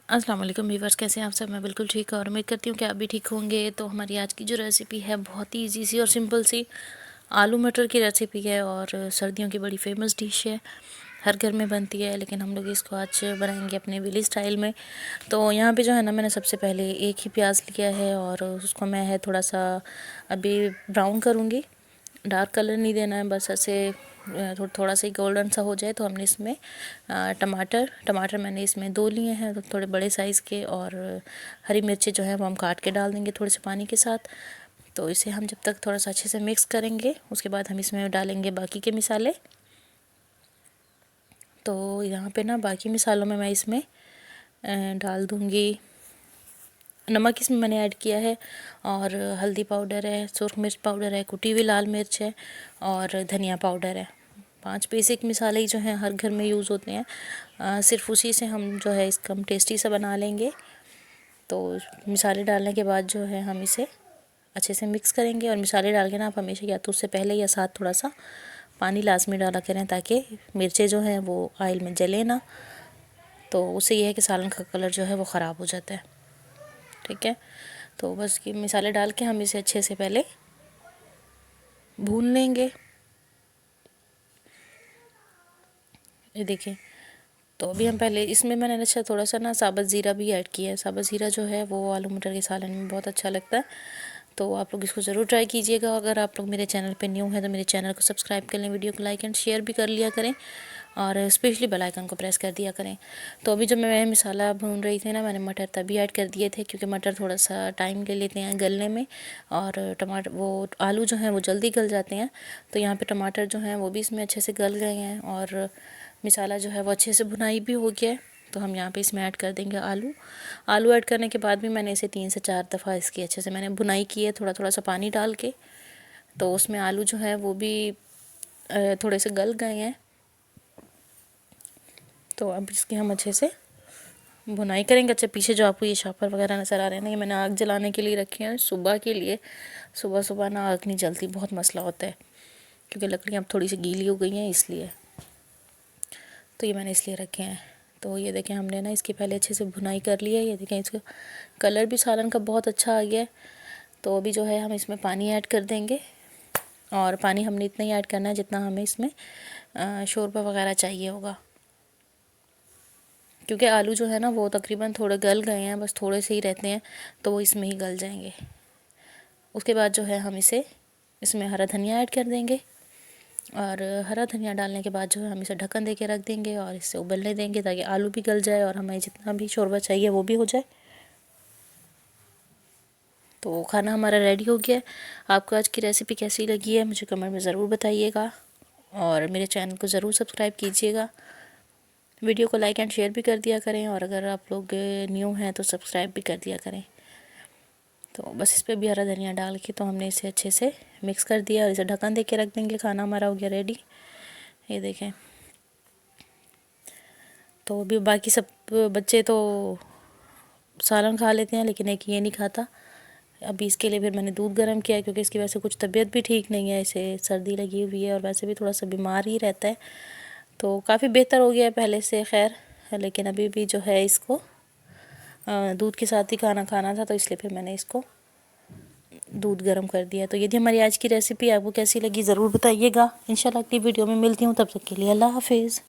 अस्सलाम वालेकुम व्यूअर्स, कैसे हैं आप सब। मैं बिल्कुल ठीक हूँ और उम्मीद करती हूँ कि आप भी ठीक होंगे। तो हमारी आज की जो रेसिपी है बहुत ही इजी सी और सिंपल सी आलू मटर की रेसिपी है और सर्दियों की बड़ी फेमस डिश है, हर घर में बनती है, लेकिन हम लोग इसको आज बनाएंगे अपने विलेज स्टाइल में। तो यहाँ पे जो है ना, मैंने सबसे पहले एक ही प्याज लिया है और उसको मैं है थोड़ा सा अभी ब्राउन करूँगी। डार्क कलर नहीं देना है, बस ऐसे थोड़ा सा ही गोल्डन सा हो जाए। तो हमने इसमें टमाटर मैंने इसमें 2 लिए हैं, तो थोड़े बड़े साइज़ के। और हरी मिर्ची जो है वो हम काट के डाल देंगे थोड़े से पानी के साथ। तो इसे हम जब तक थोड़ा सा अच्छे से मिक्स करेंगे, उसके बाद हम इसमें डालेंगे बाकी के मसाले। तो यहाँ पे ना बाकी मसालों में मैं इसमें डाल दूँगी नमक, इसमें मैंने ऐड किया है, और हल्दी पाउडर है, सुरख मिर्च पाउडर है, कुटी हुई लाल मिर्च है, और धनिया पाउडर है। 5 बेसिक मसाले ही जो हैं हर घर में यूज़ होते हैं। सिर्फ उसी से हम जो है इसका हम टेस्टी सा बना लेंगे। तो मसाले डालने के बाद जो है हम इसे अच्छे से मिक्स करेंगे। और मसाले डाल के ना आप हमेशा या तो उससे पहले या साथ थोड़ा सा पानी लाजमी डाला करें, ताकि मिर्चें जो हैं वो ऑयल में जले ना। तो उससे ये है कि सालन का कलर जो है वो ख़राब हो जाता है। ठीक है, तो बस ये मसाले डाल के हम इसे अच्छे से पहले भून लेंगे। ये देखिए, तो अभी हम पहले इसमें मैंने अच्छा थोड़ा सा ना साबुत ज़ीरा भी ऐड किया है। साबुत ज़ीरा जो है वो आलू मटर के सालन में बहुत अच्छा लगता है। तो आप लोग इसको ज़रूर ट्राई कीजिएगा। अगर आप लोग मेरे चैनल पे न्यू हैं तो मेरे चैनल को सब्सक्राइब कर लें, वीडियो को लाइक एंड शेयर भी कर लिया करें, और स्पेशली बेल आइकन को प्रेस कर दिया करें। तो अभी जब मैं मसाला भून रही थी ना, मैंने मटर तभी ऐड कर दिए थे, क्योंकि मटर थोड़ा सा टाइम ले लेते हैं गलने में, और टमाटर वो आलू जो हैं वो जल्दी गल जाते हैं। तो यहाँ पे टमाटर जो हैं वो भी इसमें अच्छे से गल गए हैं, और मसाला जो है वो अच्छे से भुनाई भी हो गया है। तो हम यहाँ पे इसमें ऐड कर देंगे आलू ऐड करने के बाद भी मैंने इसे 3 से 4 दफ़ा इसकी अच्छे से मैंने भुनाई की है, थोड़ा थोड़ा सा पानी डाल के। तो उसमें आलू जो है वो भी थोड़े से गल गए हैं। तो अब इसकी हम अच्छे से भुनाई करेंगे। अच्छा, पीछे जो आपको ये शॉपर वगैरह नज़र आ रहे हैं ना, ये मैंने आग जलाने के लिए रखे हैं सुबह के लिए। सुबह सुबह ना आग नहीं जलती, बहुत मसला होता है, क्योंकि लकड़ियाँ अब थोड़ी सी गीली हो गई हैं इसलिए। तो ये मैंने इसलिए रखे हैं। तो ये देखें, हमने ना इसकी पहले अच्छे से भुनाई कर ली है। ये देखें, इसका कलर भी सालन का बहुत अच्छा आ गया है। तो अभी जो है हम इसमें पानी ऐड कर देंगे, और पानी हमने इतना ही ऐड करना है जितना हमें इसमें शोरबा वगैरह चाहिए होगा, क्योंकि आलू जो है ना वो तकरीबन थोड़े गल गए हैं, बस थोड़े से ही रहते हैं, तो वो इसमें ही गल जाएंगे। उसके बाद जो है हम इसमें हरा धनिया ऐड कर देंगे, और हरा धनिया डालने के बाद जो है हम इसे ढक्कन दे के रख देंगे और इसे उबलने देंगे, ताकि आलू भी गल जाए और हमें जितना भी शोरबा चाहिए वो भी हो जाए। तो खाना हमारा रेडी हो गया है। आपको आज की रेसिपी कैसी लगी है मुझे कमेंट में ज़रूर बताइएगा, और मेरे चैनल को ज़रूर सब्सक्राइब कीजिएगा। वीडियो को लाइक एंड शेयर भी कर दिया करें, और अगर आप लोग न्यू हैं तो सब्सक्राइब भी कर दिया करें। तो बस इस पर भी हरा धनिया डाल के तो हमने इसे अच्छे से मिक्स कर दिया, और इसे ढक्कन दे के रख देंगे। खाना हमारा हो गया रेडी। ये देखें, तो अभी बाकी सब बच्चे तो सालन खा लेते हैं, लेकिन एक ये नहीं खाता। अभी इसके लिए फिर मैंने दूध गर्म किया है, क्योंकि इसकी वजह से कुछ तबीयत भी ठीक नहीं है, इसे सर्दी लगी हुई है और वैसे भी थोड़ा सा बीमार ही रहता है। तो काफ़ी बेहतर हो गया है पहले से, खैर, लेकिन अभी भी जो है इसको दूध के साथ ही खाना खाना था, तो इसलिए फिर मैंने इसको दूध गर्म कर दिया। तो ये थी हमारी आज की रेसिपी। आपको कैसी लगी ज़रूर बताइएगा। इंशाल्लाह अगली वीडियो में मिलती हूँ, तब तक के लिए अल्लाह हाफिज़।